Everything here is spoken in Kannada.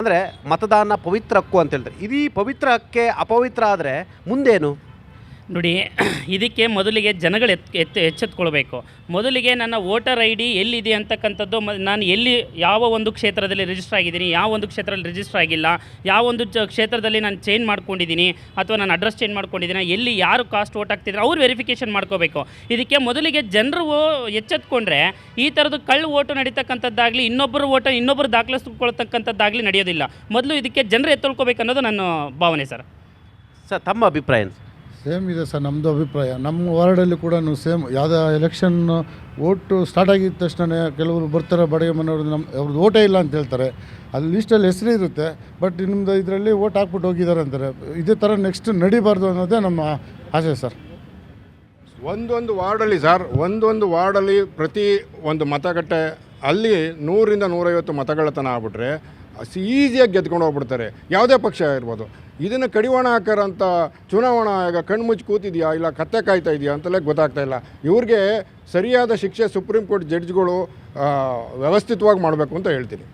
ಅಂದರೆ ಮತದಾನ ಪವಿತ್ರ ಹಕ್ಕು ಅಂತ ಹೇಳ್ತಾರೆ. ಇದೀ ಪವಿತ್ರ ಹಕ್ಕೆ ಅಪವಿತ್ರ ಆದರೆ ಮುಂದೇನು? ನೋಡಿ, ಇದಕ್ಕೆ ಮೊದಲಿಗೆ ಜನಗಳು ಎಚ್ಚೆತ್ಕೊಳ್ಬೇಕು. ಮೊದಲಿಗೆ ನನ್ನ ವೋಟರ್ ಐ ಡಿ ಎಲ್ಲಿದೆ ಅಂತಕ್ಕಂಥದ್ದು, ನಾನು ಎಲ್ಲಿ ಯಾವ ಒಂದು ಕ್ಷೇತ್ರದಲ್ಲಿ ರಿಜಿಸ್ಟರ್ ಆಗಿದ್ದೀನಿ, ಯಾವ ಒಂದು ಕ್ಷೇತ್ರದಲ್ಲಿ ರಿಜಿಸ್ಟರ್ ಆಗಿಲ್ಲ, ಯಾವ ಒಂದು ಕ್ಷೇತ್ರದಲ್ಲಿ ನಾನು ಚೇಂಜ್ ಮಾಡ್ಕೊಂಡಿದ್ದೀನಿ ಅಥವಾ ನಾನು ಅಡ್ರೆಸ್ ಚೇಂಜ್ ಮಾಡ್ಕೊಂಡಿದ್ದೀನಿ, ಎಲ್ಲಿ ಯಾರು ಕಾಸ್ಟ್ ವೋಟ್ ಹಾಕ್ತಿದ್ರೆ ಅವ್ರು ವೆರಿಫಿಕೇಷನ್ ಮಾಡ್ಕೋಬೇಕು. ಇದಕ್ಕೆ ಮೊದಲಿಗೆ ಜನರು ಎಚ್ಚೆತ್ಕೊಂಡ್ರೆ ಈ ಥರದ್ದು ಕಳ್ಳು ಓಟು ನಡೀತಕ್ಕಂಥದ್ದಾಗಲಿ, ಇನ್ನೊಬ್ಬರು ದಾಖಲಿಸ್ಕೊಳ್ತಕ್ಕಂಥದ್ದಾಗಲಿ ನಡೆಯೋದಿಲ್ಲ. ಮೊದಲು ಇದಕ್ಕೆ ಜನರು ಎತ್ತೊಳ್ಕೋಬೇಕು ಅನ್ನೋದು ನನ್ನ ಭಾವನೆ ಸರ್. ತಮ್ಮ ಅಭಿಪ್ರಾಯ ಏನು? ಸೇಮ್ ಇದೆ ಸರ್, ನಮ್ಮದು ಅಭಿಪ್ರಾಯ. ನಮ್ಮ ವಾರ್ಡಲ್ಲಿ ಕೂಡ ಸೇಮ್ ಯಾವುದೇ ಎಲೆಕ್ಷನ್ ಓಟು ಸ್ಟಾರ್ಟ್ ಆಗಿದ ತಕ್ಷಣ ಕೆಲವರು ಬರ್ತಾರೆ, ಬಡಗೆ ಮನೆಯವ್ರು ಅವ್ರದ್ದು ಓಟೇ ಇಲ್ಲ ಅಂತ ಹೇಳ್ತಾರೆ. ಅಲ್ಲಿ ಲೀಸ್ಟಲ್ಲಿ ಹೆಸರು ಇರುತ್ತೆ, ಬಟ್ ನಿಮ್ಮದು ಇದರಲ್ಲಿ ಓಟ್ ಹಾಕ್ಬಿಟ್ಟು ಹೋಗಿದ್ದಾರೆ ಅಂತಾರೆ. ಇದೇ ಥರ ನೆಕ್ಸ್ಟ್ ನಡಿಬಾರ್ದು ಅನ್ನೋದೇ ನಮ್ಮ ಆಸೆ ಸರ್. ಒಂದೊಂದು ವಾರ್ಡಲ್ಲಿ ಪ್ರತಿ ಒಂದು ಮತಗಟ್ಟೆ ಅಲ್ಲಿ 100ರಿಂದ 150 ಮತಗಳ ತನಕ ಆಗ್ಬಿಟ್ರೆ ಈಸಿಯಾಗಿ ಗೆದ್ಕೊಂಡು ಹೋಗ್ಬಿಡ್ತಾರೆ, ಯಾವುದೇ ಪಕ್ಷ ಇರ್ಬೋದು. ಇದನ್ನು ಕಡಿವಾಣ ಹಾಕೋರಂಥ ಚುನಾವಣಾ ಆಯೋಗ ಕಣ್ಮುಚ್ಚಿ ಕೂತಿದೆಯಾ ಇಲ್ಲ ಕತ್ತೆ ಕಾಯ್ತಾ ಇದೆಯಾ ಅಂತಲೇ ಗೊತ್ತಾಗ್ತಾ ಇಲ್ಲ. ಇವ್ರಿಗೆ ಸರಿಯಾದ ಶಿಕ್ಷೆ ಸುಪ್ರೀಂ ಕೋರ್ಟ್ ಜಡ್ಜ್ಗಳು ವ್ಯವಸ್ಥಿತವಾಗಿ ಮಾಡಬೇಕು ಅಂತ ಹೇಳ್ತೀನಿ.